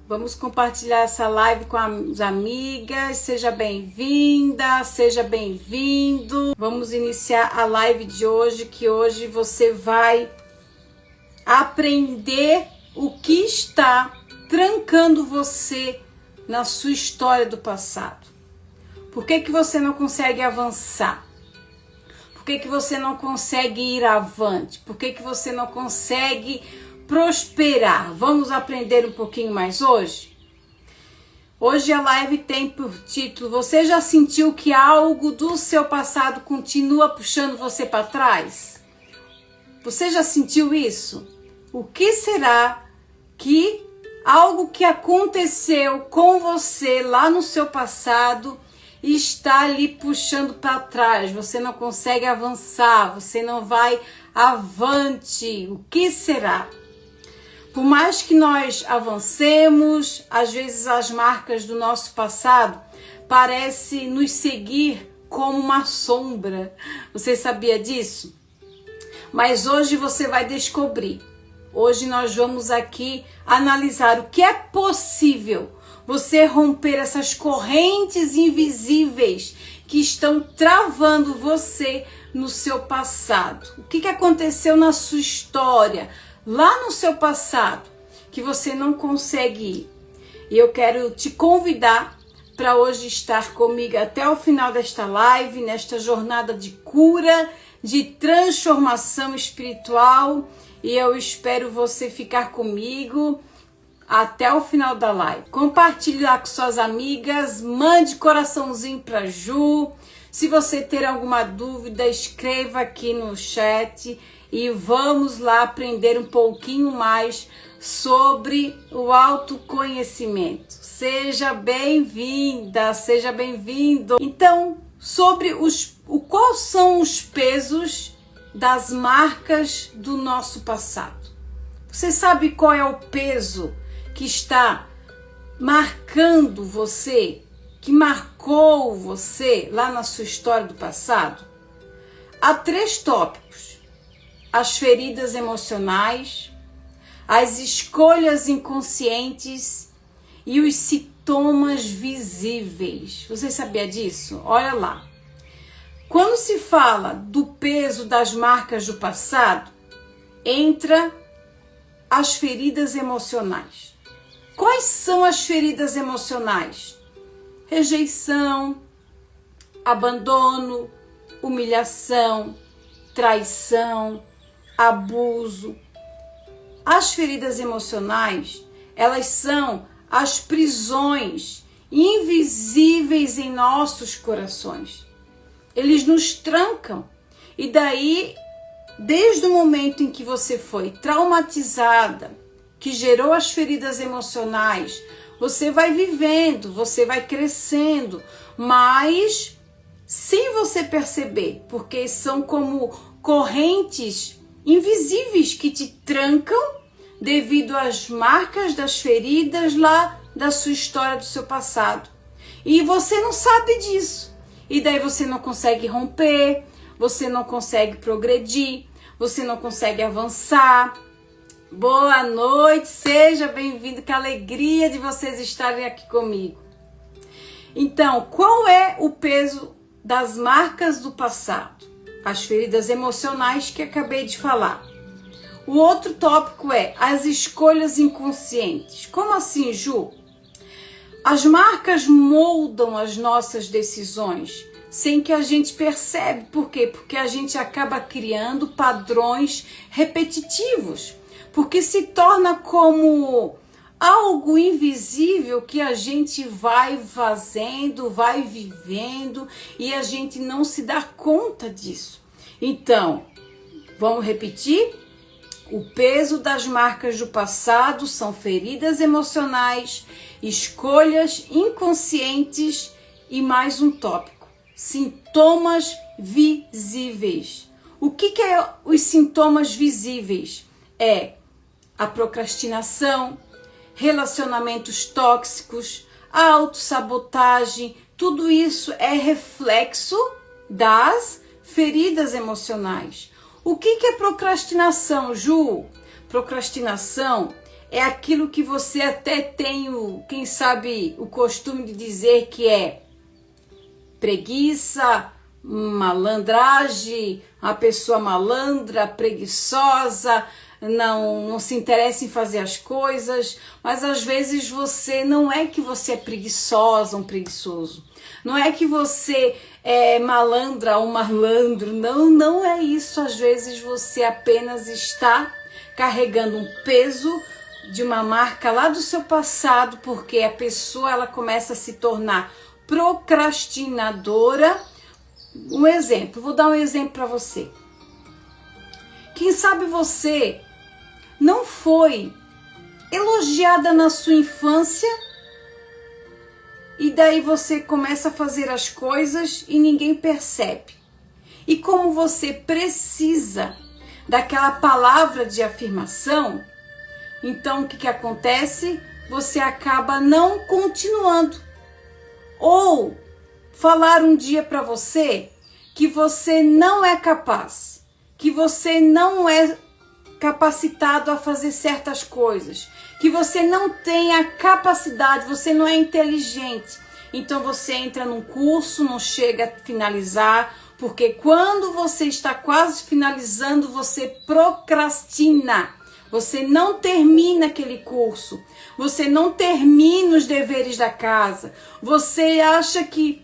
Vamos compartilhar essa live com as amigas. Seja bem-vinda, seja bem-vindo. Vamos iniciar a live de hoje, que hoje você vai aprender o que está trancando você na sua história do passado. Por que você não consegue avançar? Por que você não consegue ir avante? Por que você não consegue prosperar? Vamos aprender um pouquinho mais hoje? Hoje a live tem por título: você já sentiu que algo do seu passado continua puxando você para trás? Você já sentiu isso? O que será que algo que aconteceu com você lá no seu passado está lhe puxando para trás? Você não consegue avançar, você não vai avante. O que será? Por mais que nós avancemos, às vezes as marcas do nosso passado parecem nos seguir como uma sombra. Você sabia disso? Mas hoje você vai descobrir. Hoje nós vamos aqui analisar o que é possível você romper essas correntes invisíveis que estão travando você no seu passado. O que aconteceu na sua história, lá no seu passado, que você não consegue ir? E eu quero te convidar para hoje estar comigo até o final desta live, nesta jornada de cura, de transformação espiritual. E eu espero você ficar comigo até o final da live. Compartilhe lá com suas amigas, mande coraçãozinho para Ju. Se você ter alguma dúvida, escreva aqui no chat e vamos lá aprender um pouquinho mais sobre o autoconhecimento. Seja bem-vinda, seja bem-vindo. Então, sobre quais são os pesos das marcas do nosso passado? Você sabe qual é o peso que está marcando você, que marcou você lá na sua história do passado? Há 3 tópicos: as feridas emocionais, as escolhas inconscientes e os sintomas visíveis. Você sabia disso? Olha lá. Quando se fala do peso das marcas do passado, entra as feridas emocionais. Quais são as feridas emocionais? Rejeição, abandono, humilhação, traição, abuso. As feridas emocionais, elas são as prisões invisíveis em nossos corações. Eles nos trancam. E daí, desde o momento em que você foi traumatizada, que gerou as feridas emocionais, você vai vivendo, você vai crescendo, mas sem você perceber, porque são como correntes invisíveis que te trancam devido às marcas das feridas lá da sua história, do seu passado. E você não sabe disso. E daí você não consegue romper, você não consegue progredir, você não consegue avançar. Boa noite, seja bem-vindo, que alegria de vocês estarem aqui comigo. Então, qual é o peso das marcas do passado? As feridas emocionais que acabei de falar. O outro tópico é as escolhas inconscientes. Como assim, Ju? As marcas moldam as nossas decisões sem que a gente percebe. Por quê? Porque a gente acaba criando padrões repetitivos. Porque se torna como algo invisível que a gente vai fazendo, vai vivendo e a gente não se dá conta disso. Então, vamos repetir? O peso das marcas do passado são feridas emocionais, escolhas inconscientes e mais um tópico: sintomas visíveis. O que é os sintomas visíveis? É a procrastinação, relacionamentos tóxicos, a autossabotagem. Tudo isso é reflexo das feridas emocionais. O que é procrastinação, Ju? Procrastinação é aquilo que você até tem, quem sabe, o costume de dizer que é preguiça, malandragem, a pessoa malandra, preguiçosa, não se interessa em fazer as coisas, mas às vezes você não é que você é preguiçosa, um preguiçoso, não é que você é malandra ou malandro, não é isso. Às vezes você apenas está carregando um peso de uma marca lá do seu passado, porque a pessoa ela começa a se tornar procrastinadora. Vou dar um exemplo para você. Quem sabe você não foi elogiada na sua infância e daí você começa a fazer as coisas e ninguém percebe. E como você precisa daquela palavra de afirmação, então o que acontece? Você acaba não continuando. Ou falar um dia para você que você não é capaz, que você não é capacitado a fazer certas coisas, que você não tem a capacidade, você não é inteligente. Então você entra num curso, não chega a finalizar, porque quando você está quase finalizando, você procrastina. Você não termina aquele curso, você não termina os deveres da casa, você acha que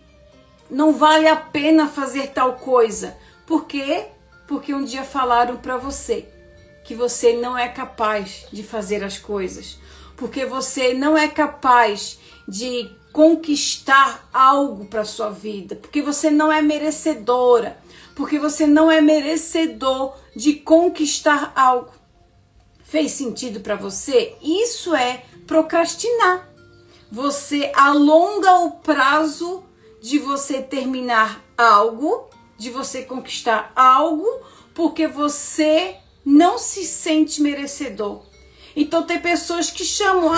não vale a pena fazer tal coisa. Por quê? Porque um dia falaram para você que você não é capaz de fazer as coisas, porque você não é capaz de conquistar algo para sua vida, porque você não é merecedora, porque você não é merecedor de conquistar algo. Fez sentido para você? Isso é procrastinar. Você alonga o prazo de você terminar algo, de você conquistar algo, porque você não se sente merecedor. Então tem pessoas que chamam,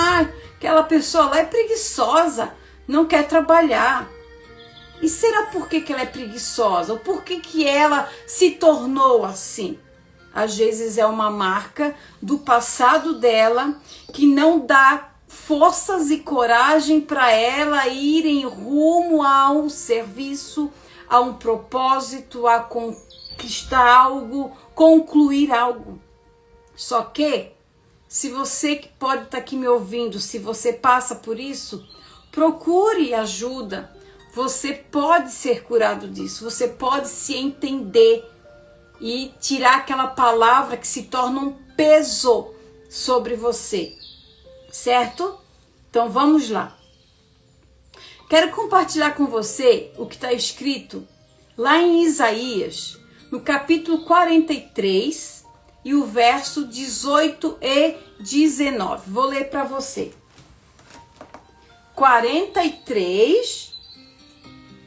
aquela pessoa lá é preguiçosa, não quer trabalhar. E será por que ela é preguiçosa? Ou por que ela se tornou assim? Às vezes é uma marca do passado dela que não dá forças e coragem para ela ir em rumo ao serviço, a um propósito, a conquistar algo, concluir algo. Só que, se você que pode estar aqui me ouvindo, se você passa por isso, procure ajuda. Você pode ser curado disso, você pode se entender e tirar aquela palavra que se torna um peso sobre você, certo? Então vamos lá. Quero compartilhar com você o que está escrito lá em Isaías, no capítulo 43 e o verso 18 e 19. Vou ler para você. 43,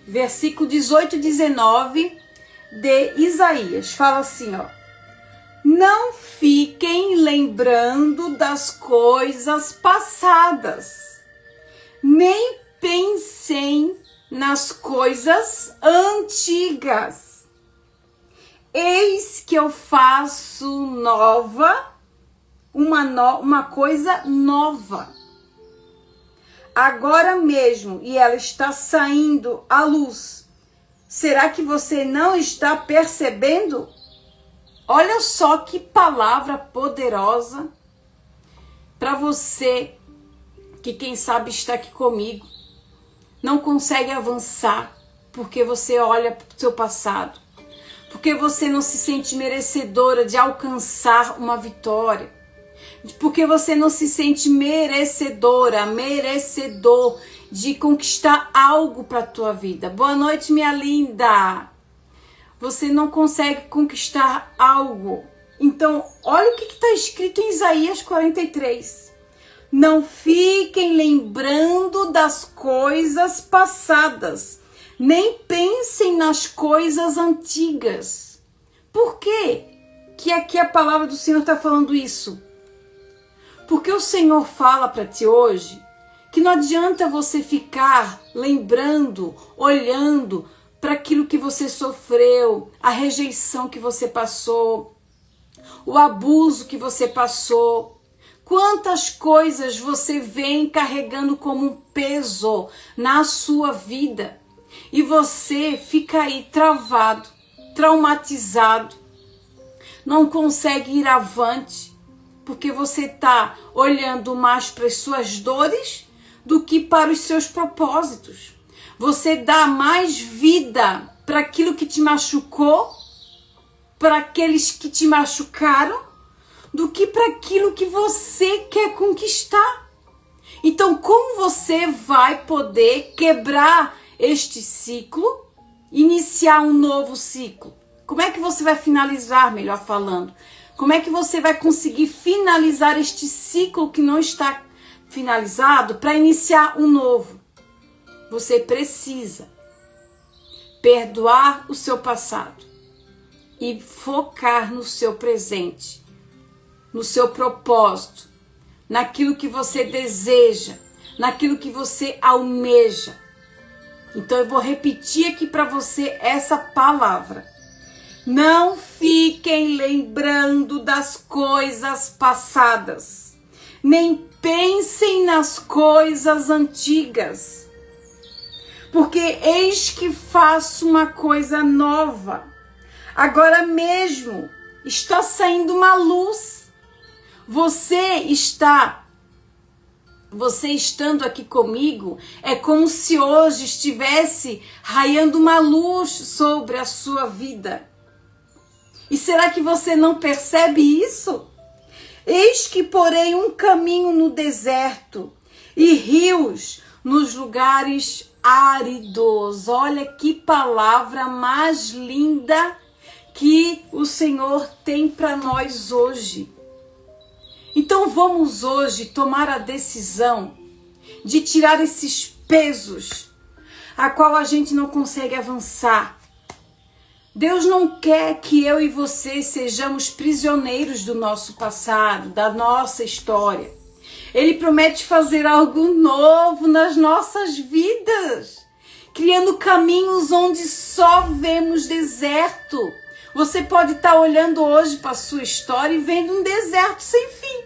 versículo 18 e 19 de Isaías. Fala assim, ó. Não fiquem lembrando das coisas passadas, nem pensem nas coisas antigas. Eis que eu faço uma coisa nova. Agora mesmo, e ela está saindo à luz. Será que você não está percebendo? Olha só que palavra poderosa para você que quem sabe está aqui comigo, não consegue avançar porque você olha para o seu passado, porque você não se sente merecedora de alcançar uma vitória, porque você não se sente merecedor de conquistar algo para a tua vida. Boa noite, minha linda. Você não consegue conquistar algo. Então, olha o que está escrito em Isaías 43. Não fiquem lembrando das coisas passadas, nem pensem nas coisas antigas. Por quê que aqui a palavra do Senhor está falando isso? Porque o Senhor fala para ti hoje que não adianta você ficar lembrando, olhando para aquilo que você sofreu, a rejeição que você passou, o abuso que você passou. Quantas coisas você vem carregando como um peso na sua vida e você fica aí travado, traumatizado, não consegue ir avante, porque você está olhando mais para as suas dores do que para os seus propósitos. Você dá mais vida para aquilo que te machucou, para aqueles que te machucaram, do que para aquilo que você quer conquistar. Então, como você vai poder quebrar este ciclo, iniciar um novo ciclo? Como é que você vai finalizar, melhor falando? Como é que você vai conseguir finalizar este ciclo que não está finalizado para iniciar um novo? Você precisa perdoar o seu passado e focar no seu presente, no seu propósito, naquilo que você deseja, naquilo que você almeja. Então eu vou repetir aqui para você essa palavra. Não fiquem lembrando das coisas passadas, nem pensem nas coisas antigas, porque eis que faço uma coisa nova. Agora mesmo está saindo uma luz. Você estando aqui comigo, é como se hoje estivesse raiando uma luz sobre a sua vida. E será que você não percebe isso? Eis que porém um caminho no deserto e rios nos lugares áridos. Olha que palavra mais linda que o Senhor tem para nós hoje. Então vamos hoje tomar a decisão de tirar esses pesos a qual a gente não consegue avançar. Deus não quer que eu e você sejamos prisioneiros do nosso passado, da nossa história. Ele promete fazer algo novo nas nossas vidas, criando caminhos onde só vemos deserto. Você pode estar olhando hoje para a sua história e vendo um deserto sem fim.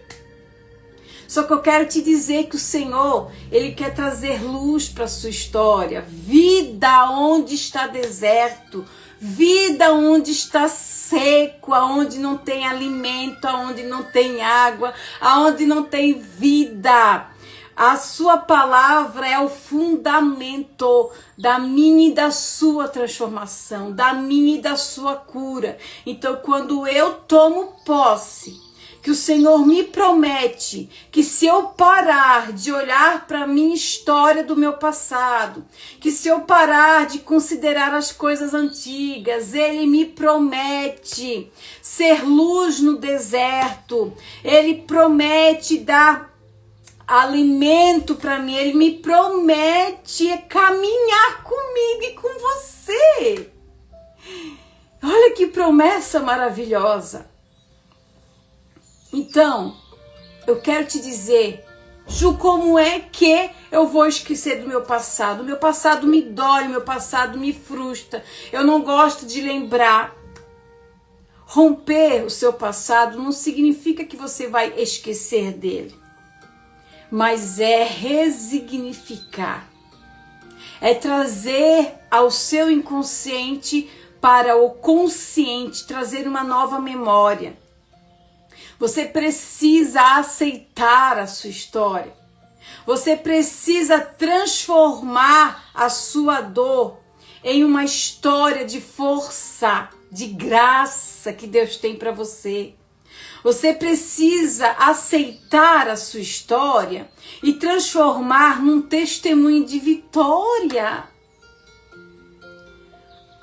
Só que eu quero te dizer que o Senhor, Ele quer trazer luz para a sua história. Vida onde está deserto. Vida onde está seco, aonde não tem alimento, aonde não tem água, aonde não tem vida. A sua palavra é o fundamento da minha e da sua transformação, da minha e da sua cura. Então, quando eu tomo posse, que o Senhor me promete que se eu parar de olhar para a minha história do meu passado, que se eu parar de considerar as coisas antigas, Ele me promete ser luz no deserto, Ele promete dar alimento para mim, Ele me promete caminhar comigo e com você. Olha que promessa maravilhosa. Então, eu quero te dizer, Ju, como é que eu vou esquecer do meu passado? O meu passado me dói, o meu passado me frustra, eu não gosto de lembrar. Romper o seu passado não significa que você vai esquecer dele, mas é resignificar, é trazer ao seu inconsciente para o consciente, trazer uma nova memória. Você precisa aceitar a sua história. Você precisa transformar a sua dor em uma história de força, de graça que Deus tem para você. Você precisa aceitar a sua história e transformar num testemunho de vitória.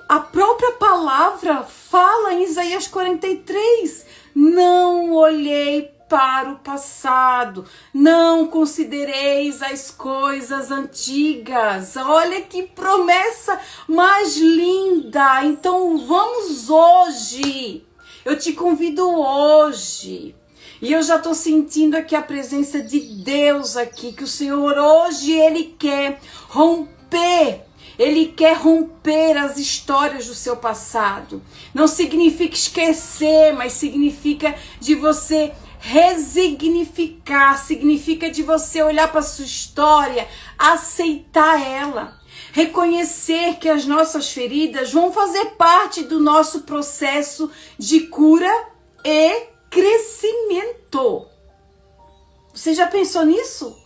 A própria palavra fala em Isaías 43, não olhei para o passado, não considereis as coisas antigas. Olha que promessa mais linda. Então vamos hoje, eu te convido hoje, e eu já estou sentindo aqui a presença de Deus aqui, que o Senhor hoje Ele quer romper. Ele quer romper as histórias do seu passado. Não significa esquecer, mas significa de você Resignificar significa de você olhar para sua história, aceitar ela, reconhecer que as nossas feridas vão fazer parte do nosso processo de cura e crescimento. Você já pensou nisso?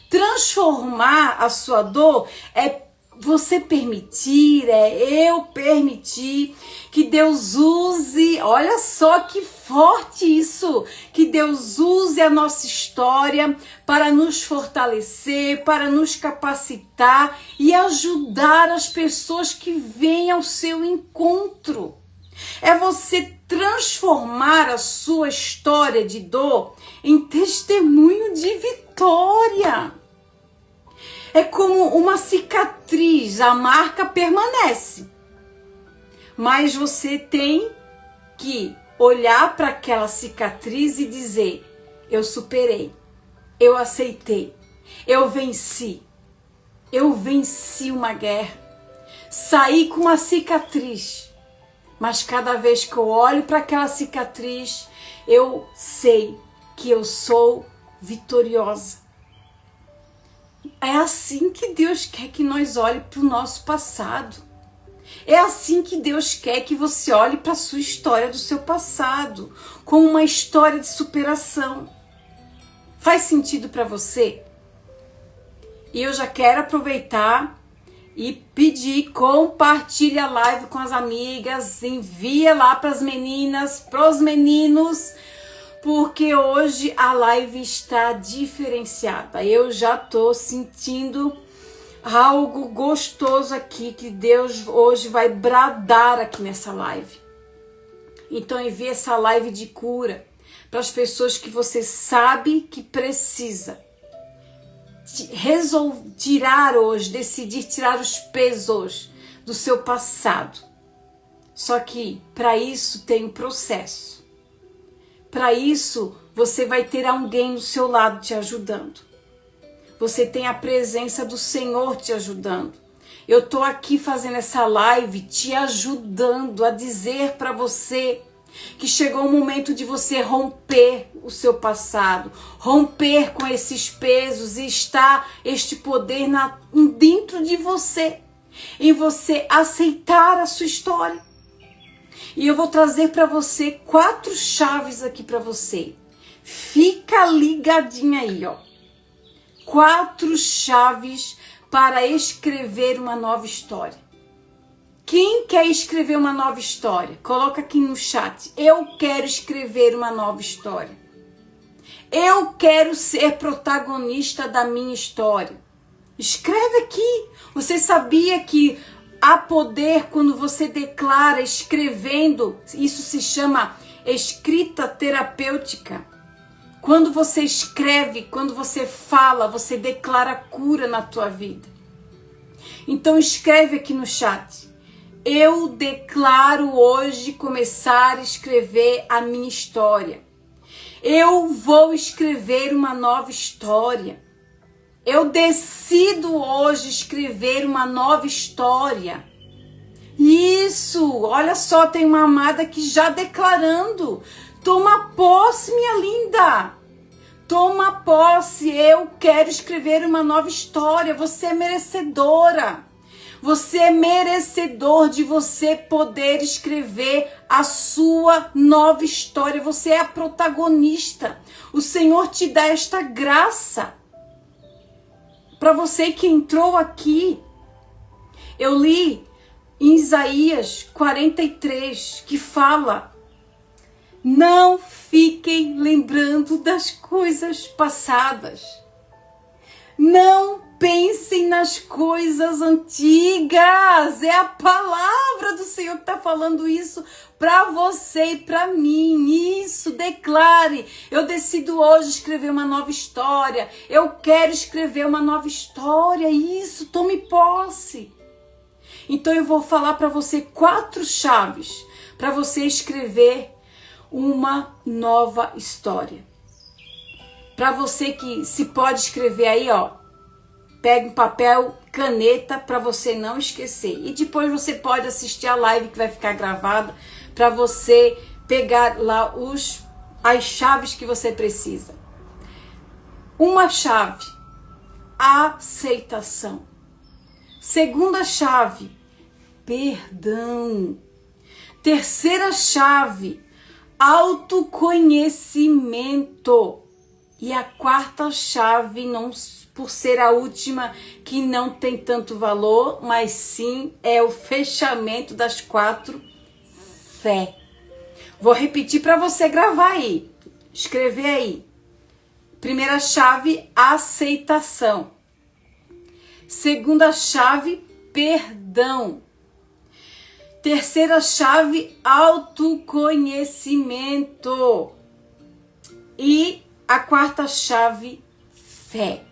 Transformar a sua dor é você permitir, eu permitir que Deus use, olha só que forte isso, que Deus use a nossa história para nos fortalecer, para nos capacitar e ajudar as pessoas que vêm ao seu encontro. É você transformar a sua história de dor em testemunho de vitória. É como uma cicatriz, a marca permanece. Mas você tem que olhar para aquela cicatriz e dizer: eu superei, eu aceitei, eu venci uma guerra, saí com uma cicatriz. Mas cada vez que eu olho para aquela cicatriz, eu sei que eu sou vitoriosa. É assim que Deus quer que nós olhemos para o nosso passado. É assim que Deus quer que você olhe para a sua história do seu passado, como uma história de superação. Faz sentido para você? E eu já quero aproveitar e pedir, compartilhe a live com as amigas, envia lá para as meninas, para os meninos, porque hoje a live está diferenciada. Eu já estou sentindo algo gostoso aqui, que Deus hoje vai bradar aqui nessa live. Então envie essa live de cura para as pessoas que você sabe que precisa. Tirar hoje, decidir tirar os pesos do seu passado. Só que para isso tem um processo. Para isso você vai ter alguém do seu lado te ajudando. Você tem a presença do Senhor te ajudando. Eu estou aqui fazendo essa live te ajudando a dizer para você que chegou o momento de você romper o seu passado, romper com esses pesos e está este poder dentro de você, em você aceitar a sua história. E eu vou trazer para você 4 chaves aqui para você. Fica ligadinha aí, ó. 4 chaves para escrever uma nova história. Quem quer escrever uma nova história? Coloca aqui no chat. Eu quero escrever uma nova história. Eu quero ser protagonista da minha história. Escreve aqui. Você sabia que há poder quando você declara escrevendo? Isso se chama escrita terapêutica. Quando você escreve, quando você fala, você declara cura na tua vida. Então escreve aqui no chat. Eu declaro hoje começar a escrever a minha história. Eu vou escrever uma nova história. Eu decido hoje escrever uma nova história. Isso, olha só, tem uma amada que já declarando. Toma posse, minha linda. Toma posse, eu quero escrever uma nova história. Você é merecedora. Você é merecedor de você poder escrever a sua nova história. Você é a protagonista. O Senhor te dá esta graça. Para você que entrou aqui, eu li em Isaías 43, que fala: não fiquem lembrando das coisas passadas. Não pensem nas coisas antigas. É a palavra do Senhor que está falando isso para você e para mim. Isso, declare. Eu decido hoje escrever uma nova história. Eu quero escrever uma nova história. Isso, tome posse. Então eu vou falar para você 4 chaves para você escrever uma nova história. Para você que se pode escrever aí, ó, pega um papel, caneta para você não esquecer. E depois você pode assistir a live que vai ficar gravada para você pegar lá as chaves que você precisa. Uma chave, aceitação. Segunda chave, perdão. Terceira chave, autoconhecimento. E a quarta chave, não por ser a última, que não tem tanto valor, mas sim é o fechamento das 4, fé. Vou repetir para você gravar aí, escrever aí. Primeira chave, aceitação. Segunda chave, perdão. Terceira chave, autoconhecimento. E a quarta chave, fé.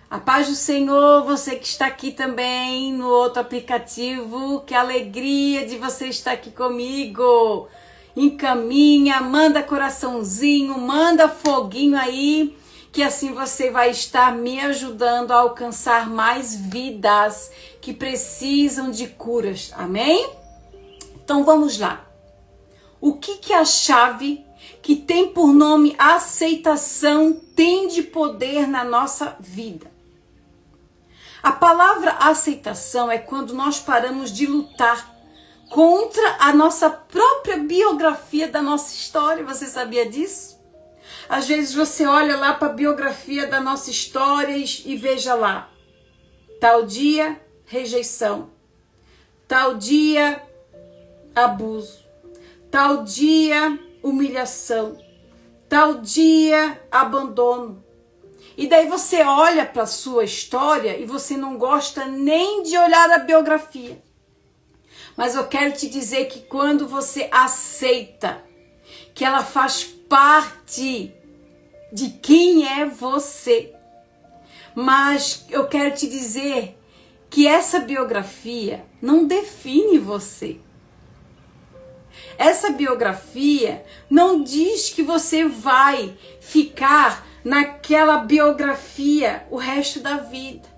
A paz do Senhor, você que está aqui também no outro aplicativo, que alegria de você estar aqui comigo. Encaminha, manda coraçãozinho, manda foguinho aí, que assim você vai estar me ajudando a alcançar mais vidas que precisam de curas, amém? Então vamos lá. O que a chave que tem por nome aceitação tem de poder na nossa vida? A palavra aceitação é quando nós paramos de lutar contra a nossa própria biografia da nossa história. Você sabia disso? Às vezes você olha lá para a biografia da nossa história e veja lá, tal dia, rejeição, tal dia, abuso, tal dia, humilhação, tal dia, abandono. E daí você olha para a sua história e você não gosta nem de olhar a biografia. Mas eu quero te dizer que quando você aceita que ela faz parte de quem é você, mas eu quero te dizer que essa biografia não define você. Essa biografia não diz que você vai ficar naquela biografia o resto da vida.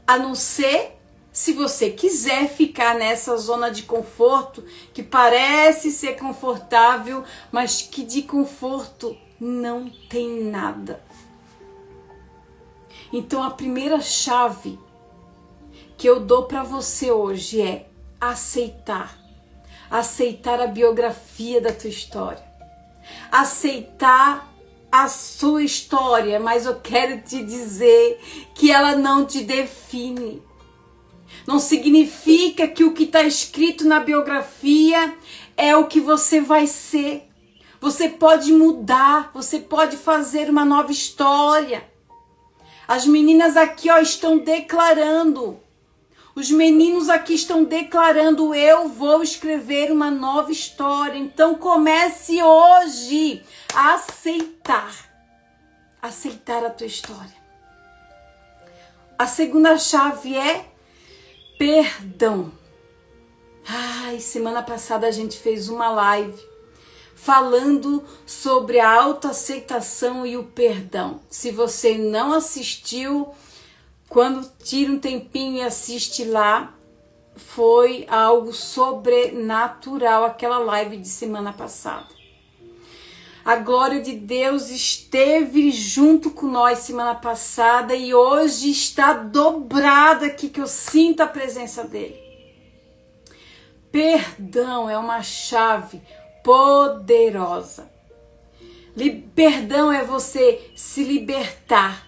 A não ser se você quiser ficar nessa zona de conforto que parece ser confortável, mas que de conforto não tem nada. Então a primeira chave que eu dou para você hoje é aceitar a biografia da tua história, aceitar a sua história, mas eu quero te dizer que ela não te define. Não significa que o que está escrito na biografia é o que você vai ser. Você pode mudar, você pode fazer uma nova história. As meninas aqui estão declarando. Os meninos aqui estão declarando, eu vou escrever uma nova história. Então comece hoje a aceitar a tua história. A segunda chave é perdão. Semana passada a gente fez uma live falando sobre a autoaceitação e o perdão. Se você não assistiu, quando tira um tempinho e assiste lá, foi algo sobrenatural aquela live de semana passada. A glória de Deus esteve junto com nós semana passada e hoje está dobrada aqui, que eu sinto a presença dele. Perdão é uma chave poderosa. Perdão é você se libertar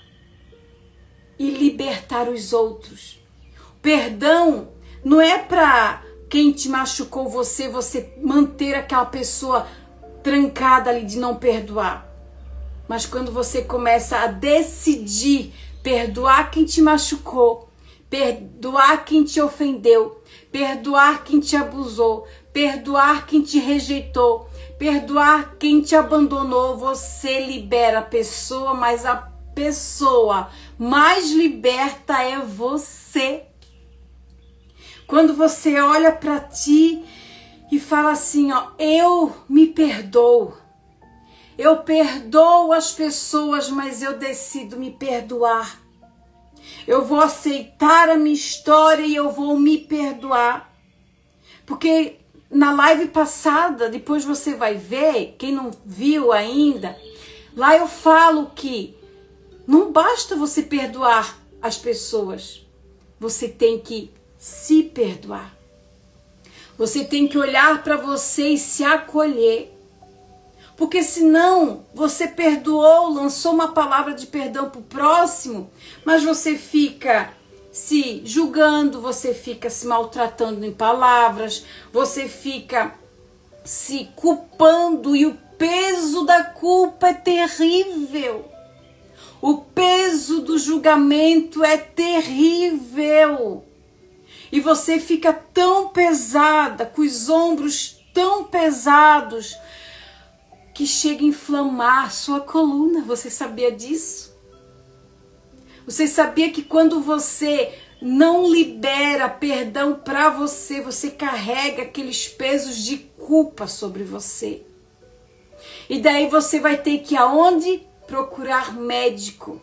e libertar os outros. Perdão não é para quem te machucou você manter aquela pessoa trancada ali de não perdoar. Mas quando você começa a decidir perdoar quem te machucou, perdoar quem te ofendeu, perdoar quem te abusou, perdoar quem te rejeitou, perdoar quem te abandonou, você libera a pessoa, mas a pessoa mais liberta é você. Quando você olha para ti e fala assim, eu me perdoo. Eu perdoo as pessoas, mas eu decido me perdoar. Eu vou aceitar a minha história e eu vou me perdoar. Porque na live passada, depois você vai ver, quem não viu ainda, lá eu falo que não basta você perdoar as pessoas, você tem que se perdoar. Você tem que olhar para você e se acolher. Porque senão você perdoou, lançou uma palavra de perdão para o próximo, mas você fica se julgando, você fica se maltratando em palavras, você fica se culpando e o peso da culpa é terrível. O peso do julgamento é terrível. E você fica tão pesada, com os ombros tão pesados, que chega a inflamar a sua coluna. Você sabia disso? Você sabia que quando você não libera perdão para você, você carrega aqueles pesos de culpa sobre você? E daí você vai ter que ir aonde? Procurar médico.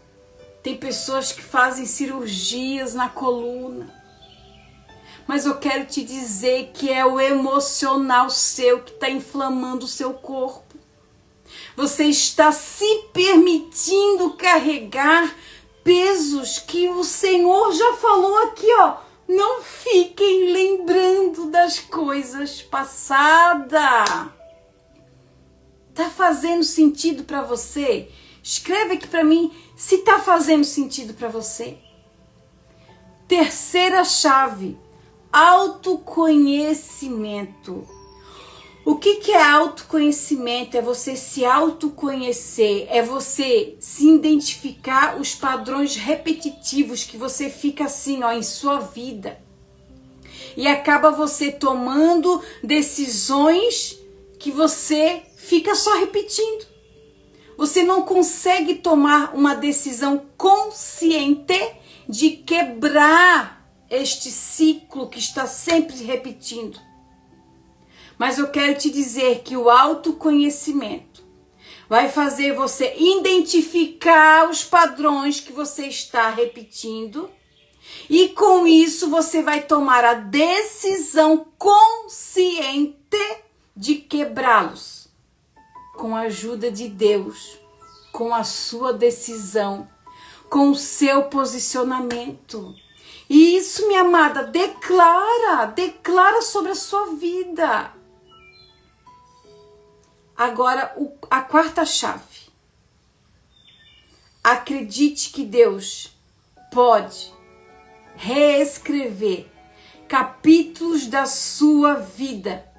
Tem pessoas que fazem cirurgias na coluna. Mas eu quero te dizer que é o emocional seu que está inflamando o seu corpo. Você está se permitindo carregar pesos que o Senhor já falou aqui, ó. Não fiquem lembrando das coisas passadas. Tá fazendo sentido para você? Escreve aqui para mim se tá fazendo sentido para você. Terceira chave, autoconhecimento. O que é autoconhecimento? É você se autoconhecer, é você se identificar os padrões repetitivos que você fica assim, ó, em sua vida. E acaba você tomando decisões que você fica só repetindo. Você não consegue tomar uma decisão consciente de quebrar este ciclo que está sempre repetindo. Mas eu quero te dizer que o autoconhecimento vai fazer você identificar os padrões que você está repetindo e com isso você vai tomar a decisão consciente de quebrá-los com a ajuda de Deus, com a sua decisão, com o seu posicionamento. E isso, minha amada, declara sobre a sua vida. Agora, a quarta chave. Acredite que Deus pode reescrever capítulos da sua vida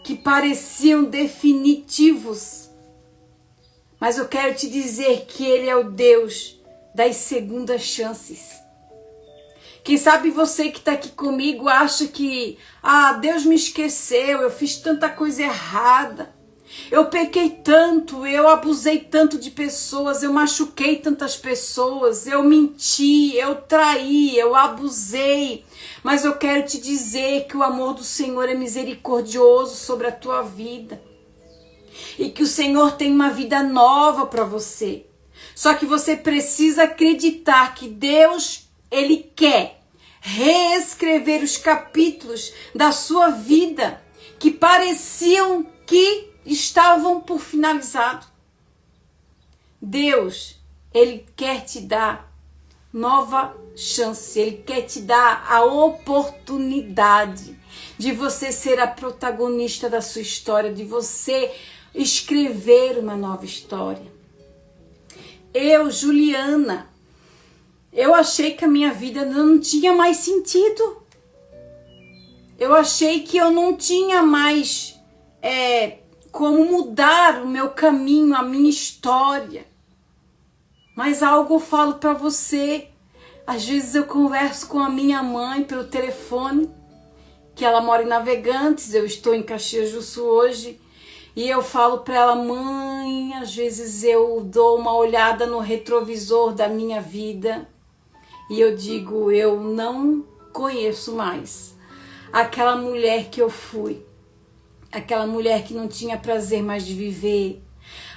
que pareciam definitivos. Mas eu quero te dizer que Ele é o Deus das segundas chances. Quem sabe você que está aqui comigo acha que Deus me esqueceu, eu fiz tanta coisa errada. Eu pequei tanto, eu abusei tanto de pessoas, eu machuquei tantas pessoas, eu menti, eu traí, eu abusei. Mas eu quero te dizer que o amor do Senhor é misericordioso sobre a tua vida. E que o Senhor tem uma vida nova para você. Só que você precisa acreditar que Deus, Ele quer reescrever os capítulos da sua vida que pareciam que estavam por finalizado. Deus, Ele quer te dar nova chance, Ele quer te dar a oportunidade de você ser a protagonista da sua história, de você escrever uma nova história. Eu, Juliana, eu achei que a minha vida não tinha mais sentido. Eu achei que eu não tinha mais como mudar o meu caminho, a minha história. Mas algo eu falo para você. Às vezes eu converso com a minha mãe pelo telefone, que ela mora em Navegantes, eu estou em Caxias do Sul hoje, e eu falo para ela: mãe, às vezes eu dou uma olhada no retrovisor da minha vida e eu digo, eu não conheço mais aquela mulher que eu fui. Aquela mulher que não tinha prazer mais de viver.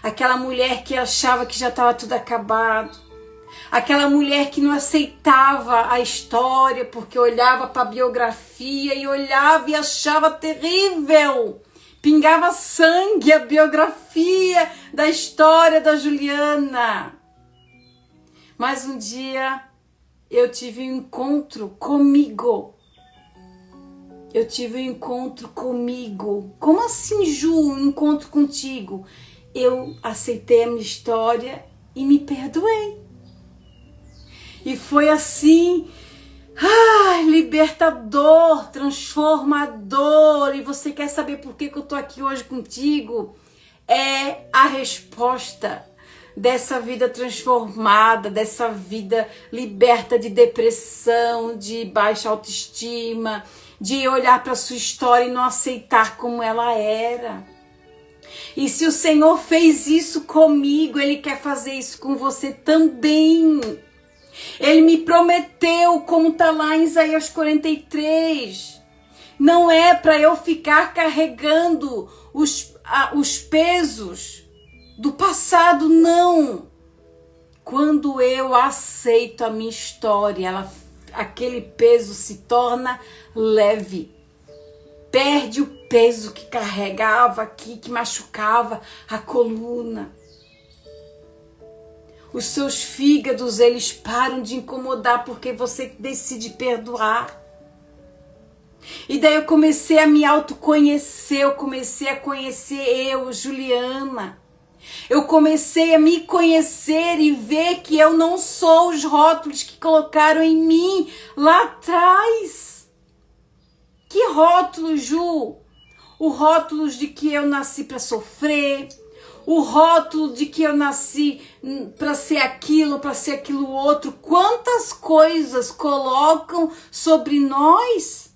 Aquela mulher que achava que já estava tudo acabado. Aquela mulher que não aceitava a história porque olhava para a biografia e olhava e achava terrível. Pingava sangue a biografia da história da Juliana. Mas um dia eu tive um encontro comigo. Eu tive um encontro comigo. Como assim, Ju, um encontro contigo? Eu aceitei a minha história e me perdoei. E foi assim, libertador, transformador. E você quer saber por que eu tô aqui hoje contigo? É a resposta dessa vida transformada, dessa vida liberta de depressão, de baixa autoestima, de olhar para sua história e não aceitar como ela era. E se o Senhor fez isso comigo, Ele quer fazer isso com você também. Ele me prometeu, como está lá em Isaías 43. Não é para eu ficar carregando os pesos do passado, não. Quando eu aceito a minha história, aquele peso se torna leve. Perde o peso que carregava aqui, que machucava a coluna. Os seus fígados, eles param de incomodar porque você decide perdoar. E daí eu comecei a me autoconhecer, eu comecei a conhecer eu, Juliana. Eu comecei a me conhecer e ver que eu não sou os rótulos que colocaram em mim lá atrás. Que rótulos, Ju? O rótulo de que eu nasci para sofrer, o rótulo de que eu nasci para ser aquilo outro. Quantas coisas colocam sobre nós?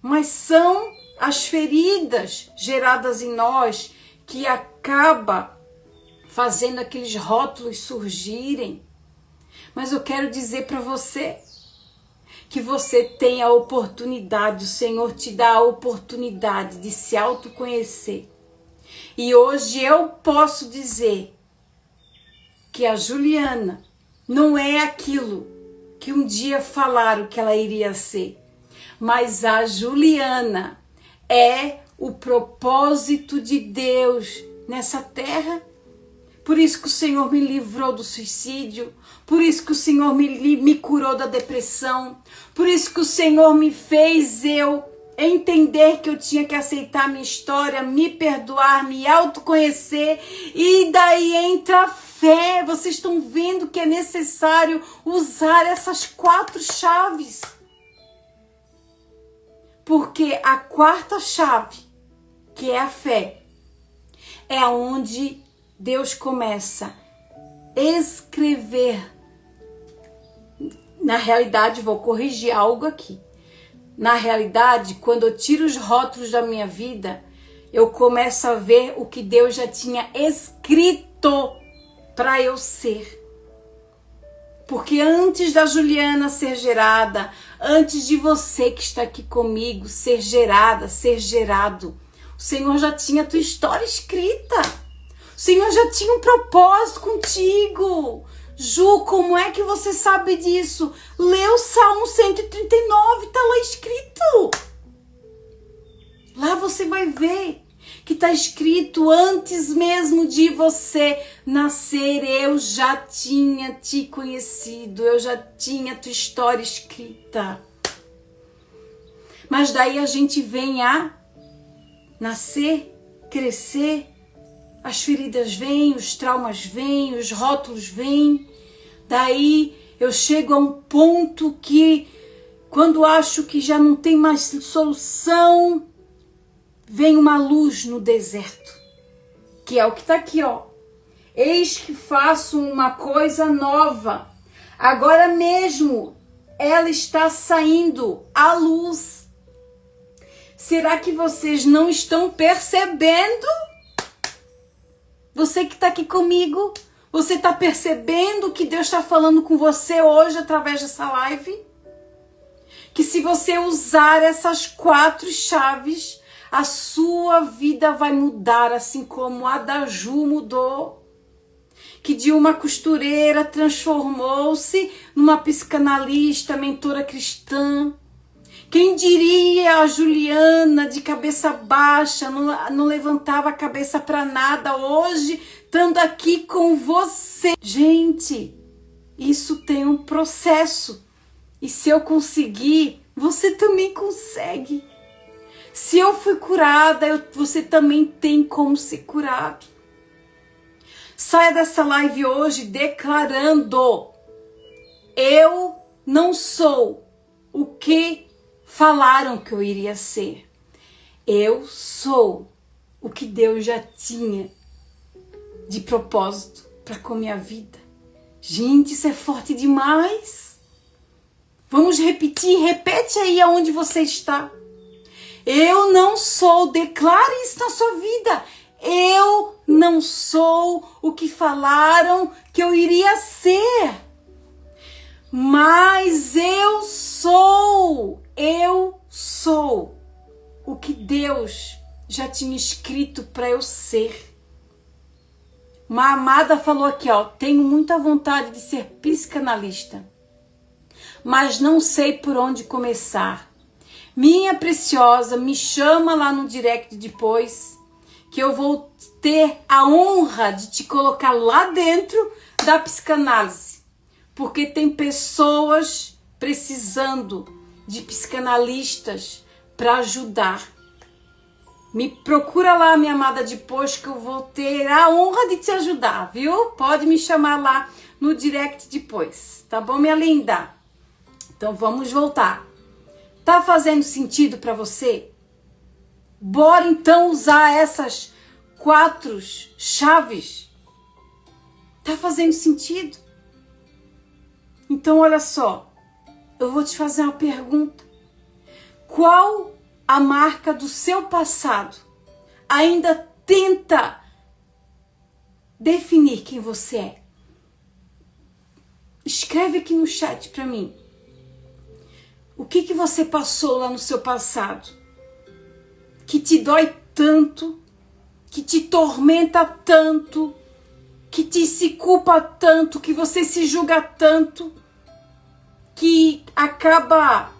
Mas são as feridas geradas em nós que acaba fazendo aqueles rótulos surgirem. Mas eu quero dizer para você que você tem a oportunidade, o Senhor te dá a oportunidade de se autoconhecer. E hoje eu posso dizer que a Juliana não é aquilo que um dia falaram que ela iria ser, mas a Juliana é o propósito de Deus nessa terra. Por isso que o Senhor me livrou do suicídio, por isso que o Senhor me curou da depressão, por isso que o Senhor me fez eu entender que eu tinha que aceitar minha história, me perdoar, me autoconhecer, e daí entra a fé. Vocês estão vendo que é necessário usar essas 4 chaves. Porque a 4ª chave, que é a fé, é onde Deus começa a escrever. Na realidade, vou corrigir algo aqui. Na realidade, quando eu tiro os rótulos da minha vida, eu começo a ver o que Deus já tinha escrito para eu ser. Porque antes da Juliana ser gerada, antes de você que está aqui comigo ser gerada, ser gerado, o Senhor já tinha a tua história escrita. O Senhor já tinha um propósito contigo. Ju, como é que você sabe disso? Lê o Salmo 139, está lá escrito. Lá você vai ver que está escrito: antes mesmo de você nascer, eu já tinha te conhecido, eu já tinha a tua história escrita. Mas daí a gente vem a nascer, crescer, as feridas vêm, os traumas vêm, os rótulos vêm. Daí eu chego a um ponto que, quando acho que já não tem mais solução, vem uma luz no deserto, que é o que está aqui, ó. Eis que faço uma coisa nova. Agora mesmo ela está saindo à luz. Será que vocês não estão percebendo? Você que está aqui comigo, você está percebendo que Deus está falando com você hoje através dessa live? Que se você usar essas 4 chaves, a sua vida vai mudar, assim como a da Ju mudou. que de uma costureira transformou-se numa psicanalista, mentora cristã. Quem diria a Juliana de cabeça baixa, não levantava a cabeça para nada, hoje estando aqui com você. Gente, isso tem um processo. E se eu conseguir, você também consegue. Se eu fui curada, você também tem como ser curado. Saia dessa live hoje declarando: eu não sou o que falaram que eu iria ser. Eu sou o que Deus já tinha de propósito para com a minha vida. Gente, isso é forte demais. Vamos repetir, repete aí aonde você está. Eu não sou, declare isso na sua vida. Eu não sou o que falaram que eu iria ser. Mas eu sou o que Deus já tinha escrito para eu ser. Uma amada falou aqui, ó, tenho muita vontade de ser psicanalista, mas não sei por onde começar. Minha preciosa, me chama lá no direct depois, que eu vou ter a honra de te colocar lá dentro da psicanálise. Porque tem pessoas precisando de psicanalistas para ajudar. Me procura lá, minha amada, depois que eu vou ter a honra de te ajudar, viu? Pode me chamar lá no direct depois, tá bom, minha linda? Então vamos voltar. Tá fazendo sentido para você? Bora então usar essas 4 chaves. Tá fazendo sentido? Então olha só, eu vou te fazer uma pergunta. Qual a marca do seu passado ainda tenta definir quem você é? Escreve aqui no chat para mim. O que você passou lá no seu passado que te dói tanto, que te tormenta tanto, que te se culpa tanto, que você se julga tanto, que acaba,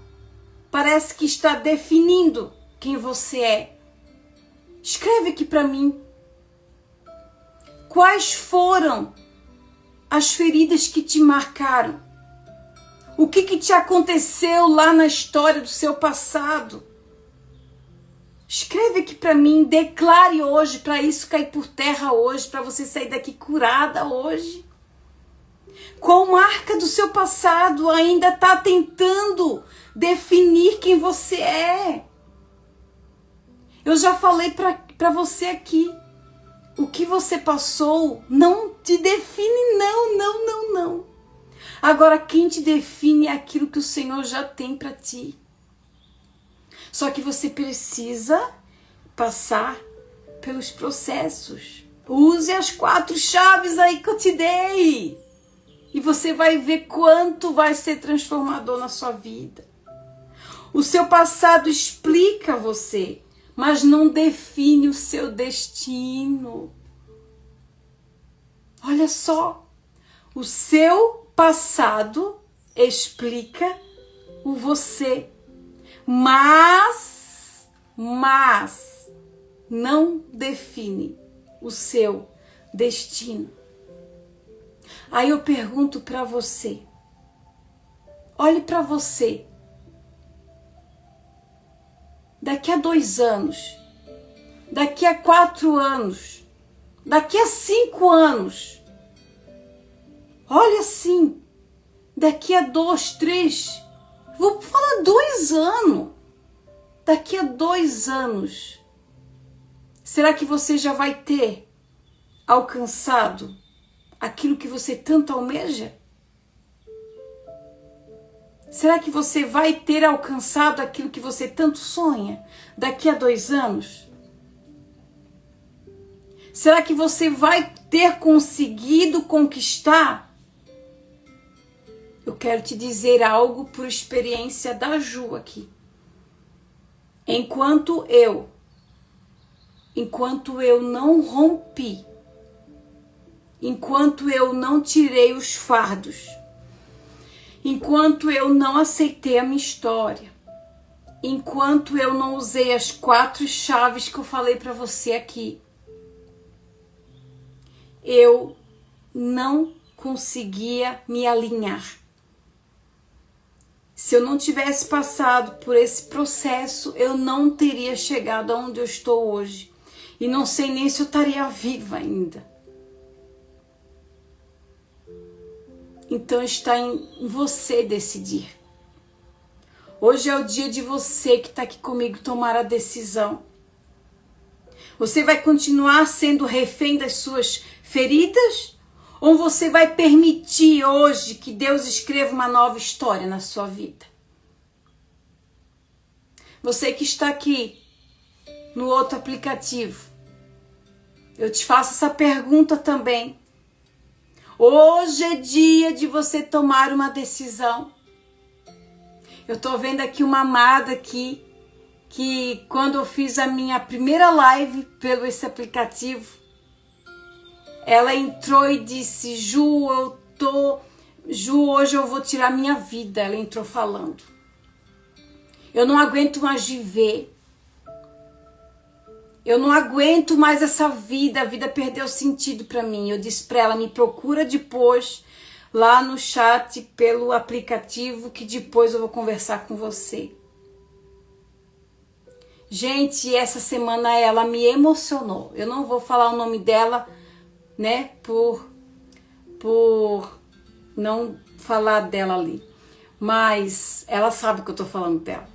parece que está definindo quem você é? Escreve aqui para mim. Quais foram as feridas que te marcaram? O que te aconteceu lá na história do seu passado? Escreve aqui para mim, declare hoje, para isso cair por terra hoje, para você sair daqui curada hoje. Qual marca do seu passado ainda está tentando definir quem você é? Eu já falei para você aqui, o que você passou não te define, não. Agora, quem te define é aquilo que o Senhor já tem para ti. Só que você precisa passar pelos processos. Use as 4 chaves aí que eu te dei. E você vai ver quanto vai ser transformador na sua vida. O seu passado explica você, mas não define o seu destino. Olha só, o seu passado explica o você, mas não define o seu destino. Aí eu pergunto para você, olhe para você, daqui a 2 anos, daqui a 4 anos, daqui a 5 anos, olha assim, daqui a 2, 3, vou falar 2 anos, daqui a 2 anos, será que você já vai ter alcançado aquilo que você tanto almeja? Será que você vai ter alcançado aquilo que você tanto sonha daqui a 2 anos? Será que você vai ter conseguido conquistar? Eu quero te dizer algo por experiência da Ju aqui. Enquanto eu não rompi, enquanto eu não tirei os fardos, enquanto eu não aceitei a minha história, enquanto eu não usei as 4 chaves que eu falei para você aqui, eu não conseguia me alinhar. Se eu não tivesse passado por esse processo, eu não teria chegado aonde eu estou hoje. E não sei nem se eu estaria viva ainda. Então está em você decidir. Hoje é o dia de você que está aqui comigo tomar a decisão. Você vai continuar sendo refém das suas feridas? Ou você vai permitir hoje que Deus escreva uma nova história na sua vida? Você que está aqui no outro aplicativo, eu te faço essa pergunta também. Hoje é dia de você tomar uma decisão. Eu tô vendo aqui uma amada aqui, que quando eu fiz a minha primeira live pelo esse aplicativo, ela entrou e disse: Ju, hoje eu vou tirar minha vida. Ela entrou falando. Eu não aguento mais viver. Eu não aguento mais essa vida. A vida perdeu sentido para mim. Eu disse para ela: me procura depois lá no chat pelo aplicativo, que depois eu vou conversar com você. Gente, essa semana ela me emocionou. Eu não vou falar o nome dela, né, por não falar dela ali, mas ela sabe que eu tô falando dela.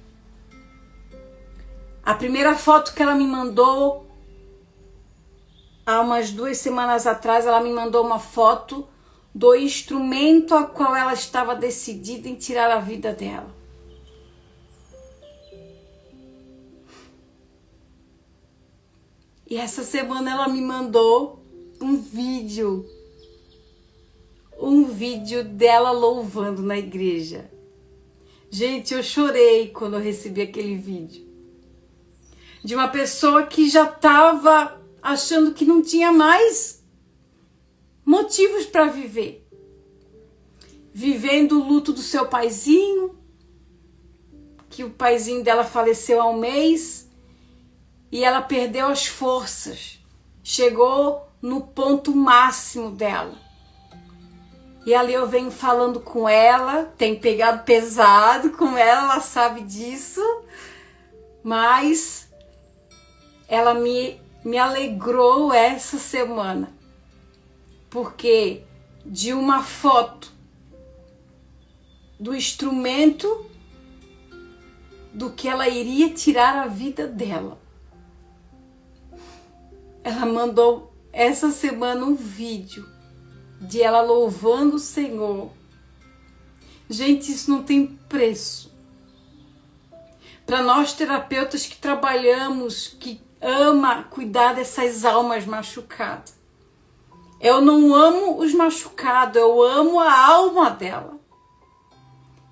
A primeira foto que ela me mandou, há umas 2 semanas atrás, ela me mandou uma foto do instrumento a qual ela estava decidida em tirar a vida dela. E essa semana ela me mandou um vídeo dela louvando na igreja. Gente, eu chorei quando eu recebi aquele vídeo. De uma pessoa que já estava achando que não tinha mais motivos para viver. Vivendo o luto do seu paizinho, que o paizinho dela faleceu há um mês, e ela perdeu as forças. Chegou no ponto máximo dela. E ali eu venho falando com ela, tenho pegado pesado com ela sabe disso, mas ela me alegrou essa semana, porque de uma foto do instrumento do que ela iria tirar a vida dela, ela mandou essa semana um vídeo de ela louvando o Senhor. Gente, isso não tem preço. Para nós terapeutas que trabalhamos, que ama cuidar dessas almas machucadas. Eu não amo os machucados, eu amo a alma dela.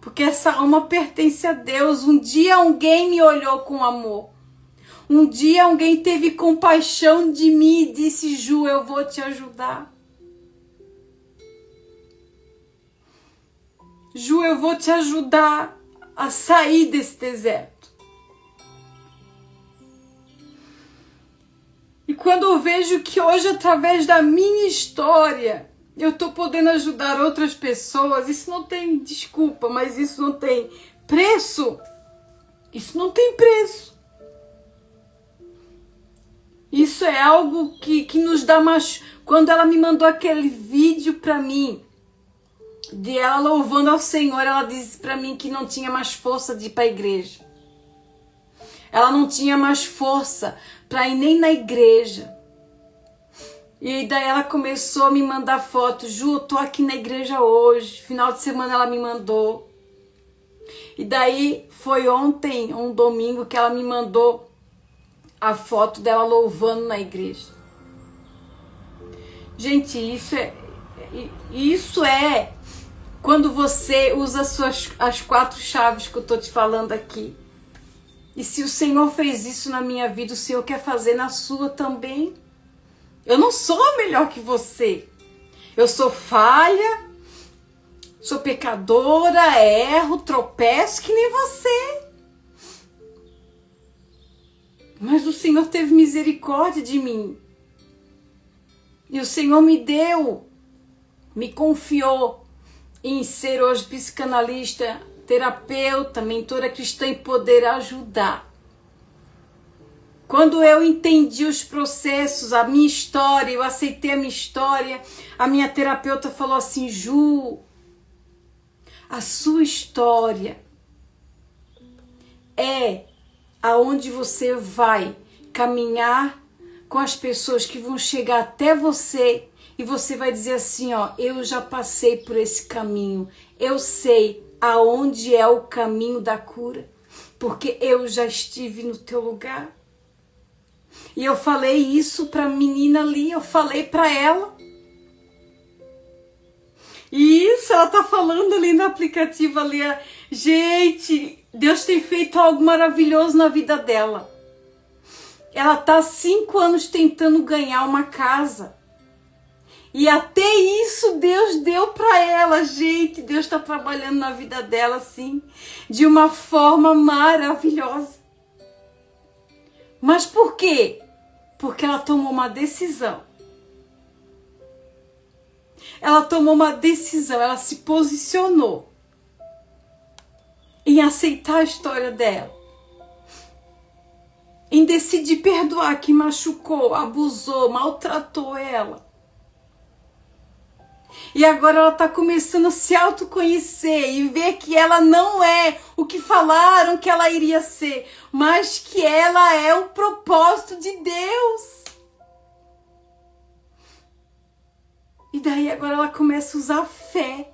Porque essa alma pertence a Deus. Um dia alguém me olhou com amor. Um dia alguém teve compaixão de mim e disse: Ju, eu vou te ajudar. Ju, eu vou te ajudar a sair desse deserto. E quando eu vejo que hoje, através da minha história, eu estou podendo ajudar outras pessoas, isso não tem desculpa, mas isso não tem preço. Isso não tem preço. Isso é algo que nos dá mais... Quando ela me mandou aquele vídeo para mim, de ela louvando ao Senhor, ela disse para mim que não tinha mais força de ir para a igreja. Ela não tinha mais força para ir nem na igreja. E daí ela começou a me mandar fotos. Ju, eu tô aqui na igreja hoje. Final de semana ela me mandou. E daí foi ontem, um domingo, que ela me mandou a foto dela louvando na igreja. Gente, isso é quando você usa as 4 chaves que eu tô te falando aqui. E se o Senhor fez isso na minha vida, o Senhor quer fazer na sua também. Eu não sou melhor que você. Eu sou falha, sou pecadora, erro, tropeço que nem você. Mas o Senhor teve misericórdia de mim. E o Senhor me confiou em ser hoje psicanalista, terapeuta, mentora cristã e poder ajudar. Quando eu entendi os processos, a minha história, eu aceitei a minha história, a minha terapeuta falou assim: Ju, a sua história é aonde você vai caminhar com as pessoas que vão chegar até você e você vai dizer assim, ó, eu já passei por esse caminho, eu sei aonde é o caminho da cura, porque eu já estive no teu lugar. E eu falei isso para a menina ali, eu falei para ela. E isso, ela tá falando ali no aplicativo ali, gente, Deus tem feito algo maravilhoso na vida dela. Ela tá há 5 anos tentando ganhar uma casa. E até isso Deus deu para ela, gente. Deus está trabalhando na vida dela assim, de uma forma maravilhosa. Mas por quê? Porque ela tomou uma decisão. Ela tomou uma decisão, ela se posicionou em aceitar a história dela. Em decidir perdoar quem machucou, abusou, maltratou ela. E agora ela está começando a se autoconhecer e ver que ela não é o que falaram que ela iria ser, mas que ela é o propósito de Deus. E daí agora ela começa a usar fé.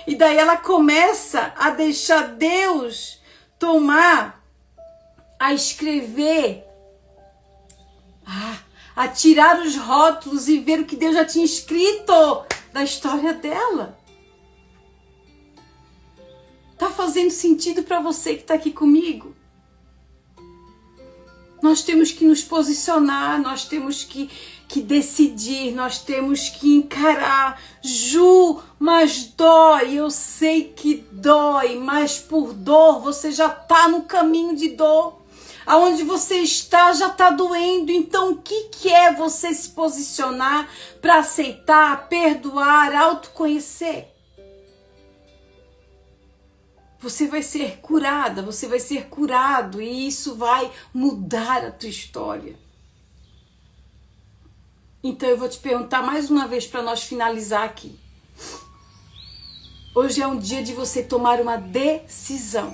E daí ela começa a deixar Deus a escrever, a tirar os rótulos e ver o que Deus já tinha escrito da história dela. Tá fazendo sentido para você que está aqui comigo? Nós temos que nos posicionar, nós temos que decidir, nós temos que encarar. Ju, mas dói, eu sei que dói, mas por dor você já está no caminho de dor. Aonde você está já está doendo, então o que é você se posicionar para aceitar, perdoar, autoconhecer? Você vai ser curada, você vai ser curado e isso vai mudar a tua história. Então eu vou te perguntar mais uma vez para nós finalizar aqui. Hoje é um dia de você tomar uma decisão.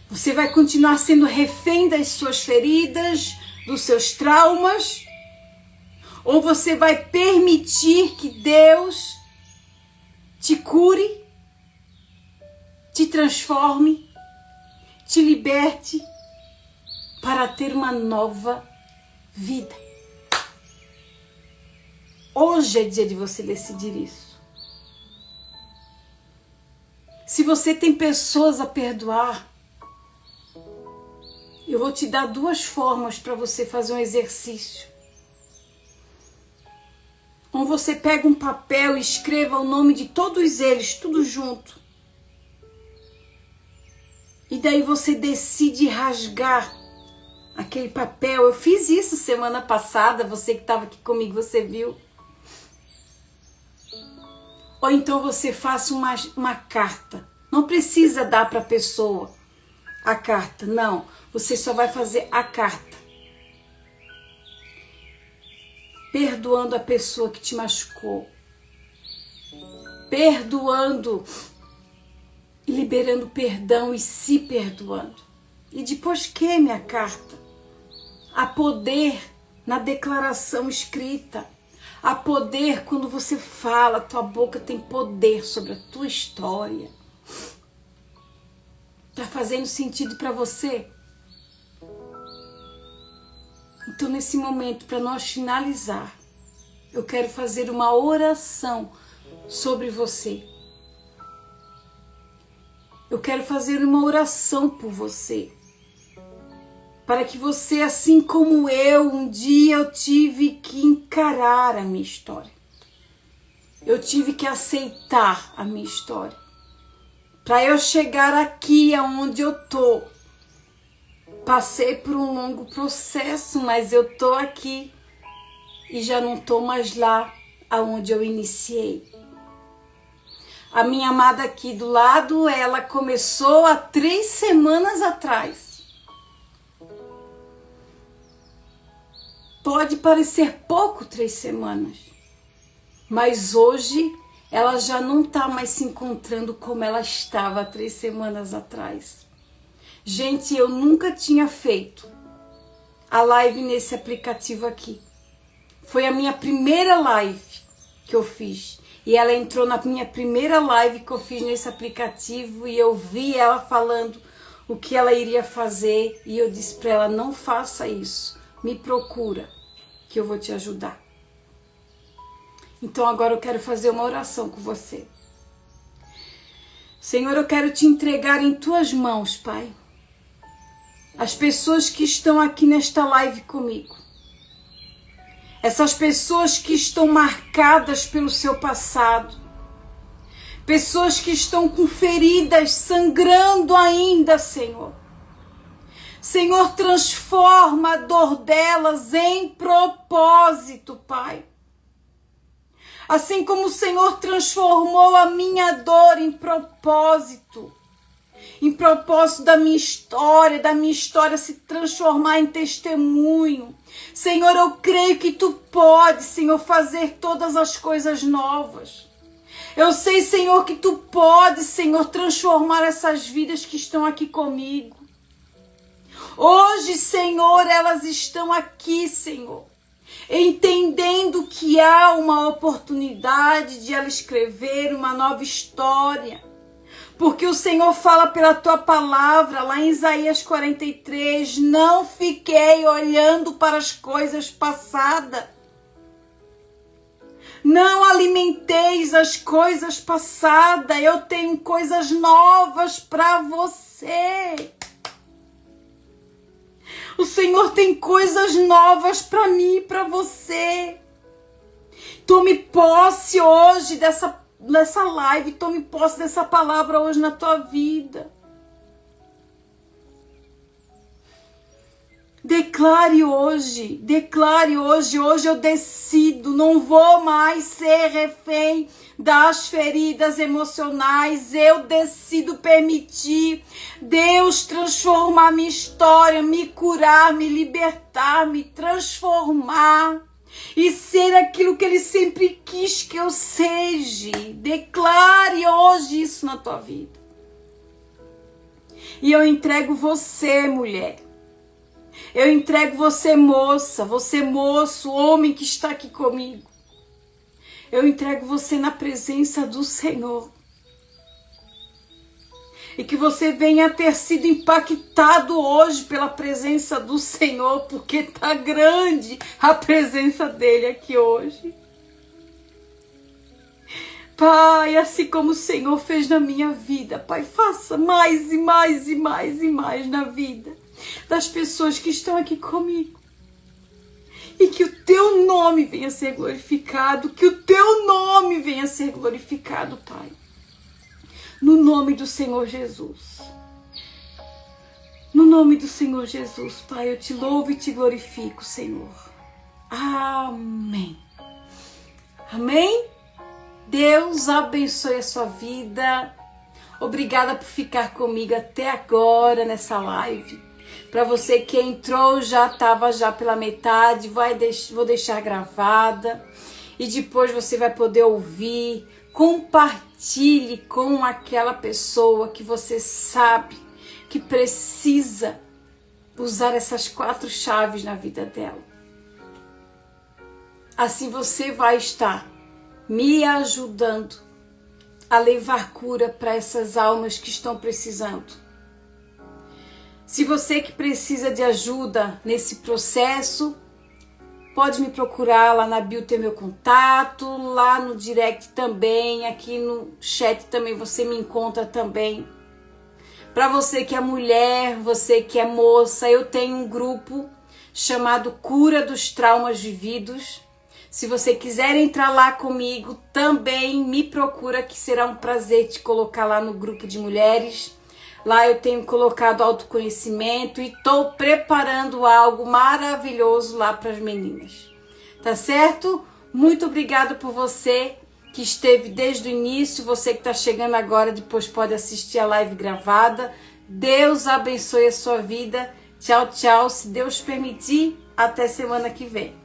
Você vai continuar sendo refém das suas feridas, dos seus traumas? Ou você vai permitir que Deus te cure, te transforme, te liberte para ter uma nova vida? Hoje é dia de você decidir isso. Se você tem pessoas a perdoar, eu vou te dar 2 formas para você fazer um exercício. Ou você pega um papel e escreva o nome de todos eles, tudo junto. E daí você decide rasgar aquele papel. Eu fiz isso semana passada, você que estava aqui comigo, você viu. Ou então você faça uma carta. Não precisa dar para a pessoa a carta, não. Você só vai fazer a carta. Perdoando a pessoa que te machucou. Perdoando e liberando perdão e se perdoando. E depois queime a carta. Há poder na declaração escrita. Há poder quando você fala, tua boca tem poder sobre a tua história. Tá fazendo sentido para você? Então nesse momento, para nós finalizar, eu quero fazer uma oração sobre você. Eu quero fazer uma oração por você. para que você, assim como eu, um dia eu tive que encarar a minha história. Eu tive que aceitar a minha história. Para eu chegar aqui aonde eu tô. Passei por um longo processo, mas eu tô aqui e já não tô mais lá aonde eu iniciei. A minha amada aqui do lado, ela começou há 3 semanas atrás. Pode parecer pouco 3 semanas, mas hoje ela já não está mais se encontrando como ela estava há 3 semanas atrás. Gente, eu nunca tinha feito a live nesse aplicativo aqui. Foi a minha primeira live que eu fiz. E ela entrou na minha primeira live que eu fiz nesse aplicativo e eu vi ela falando o que ela iria fazer. E eu disse para ela, não faça isso, me procura que eu vou te ajudar. Então agora eu quero fazer uma oração com você. Senhor, eu quero te entregar em tuas mãos, Pai, as pessoas que estão aqui nesta live comigo. Essas pessoas que estão marcadas pelo seu passado. Pessoas que estão com feridas sangrando ainda, Senhor. Senhor, transforma a dor delas em propósito, Pai. Assim como o Senhor transformou a minha dor em propósito da minha história se transformar em testemunho. Senhor, eu creio que Tu podes, Senhor, fazer todas as coisas novas. Eu sei, Senhor, que Tu podes, Senhor, transformar essas vidas que estão aqui comigo. Hoje, Senhor, elas estão aqui, Senhor, entendendo que há uma oportunidade de ela escrever uma nova história. Porque o Senhor fala pela Tua palavra, lá em Isaías 43, não fiquei olhando para as coisas passadas. Não alimenteis as coisas passadas, eu tenho coisas novas para você. O Senhor tem coisas novas para mim e para você. Tome posse hoje dessa live, tome posse dessa palavra hoje na tua vida. Declare hoje, hoje eu decido, não vou mais ser refém das feridas emocionais, eu decido permitir Deus transformar minha história, me curar, me libertar, me transformar e ser aquilo que Ele sempre quis que eu seja. Declare hoje isso na tua vida. E eu entrego você, mulher. Eu entrego você, moça, você, moço, homem que está aqui comigo. Eu entrego você na presença do Senhor. E que você venha ter sido impactado hoje pela presença do Senhor, porque está grande a presença dEle aqui hoje. Pai, assim como o Senhor fez na minha vida, Pai, faça mais e mais e mais e mais na vida das pessoas que estão aqui comigo. E que o Teu nome venha a ser glorificado, que o Teu nome venha a ser glorificado, Pai. No nome do Senhor Jesus. No nome do Senhor Jesus, Pai, eu te louvo e te glorifico, Senhor. Amém. Amém? Deus abençoe a sua vida. Obrigada por ficar comigo até agora nessa live. Para você que entrou, já estava já pela metade, vou deixar gravada. E depois você vai poder ouvir. Compartilhe com aquela pessoa que você sabe que precisa usar essas 4 chaves na vida dela. Assim você vai estar me ajudando a levar cura para essas almas que estão precisando. Se você que precisa de ajuda nesse processo, pode me procurar lá na bio, tem meu contato, lá no direct também, aqui no chat também você me encontra também. Para você que é mulher, você que é moça, eu tenho um grupo chamado Cura dos Traumas Vividos. Se você quiser entrar lá comigo, também me procura, que será um prazer te colocar lá no grupo de mulheres. Lá eu tenho colocado autoconhecimento e estou preparando algo maravilhoso lá para as meninas. Tá certo? Muito obrigada por você que esteve desde o início, você que está chegando agora, depois pode assistir a live gravada. Deus abençoe a sua vida. Tchau, tchau. Se Deus permitir, até semana que vem.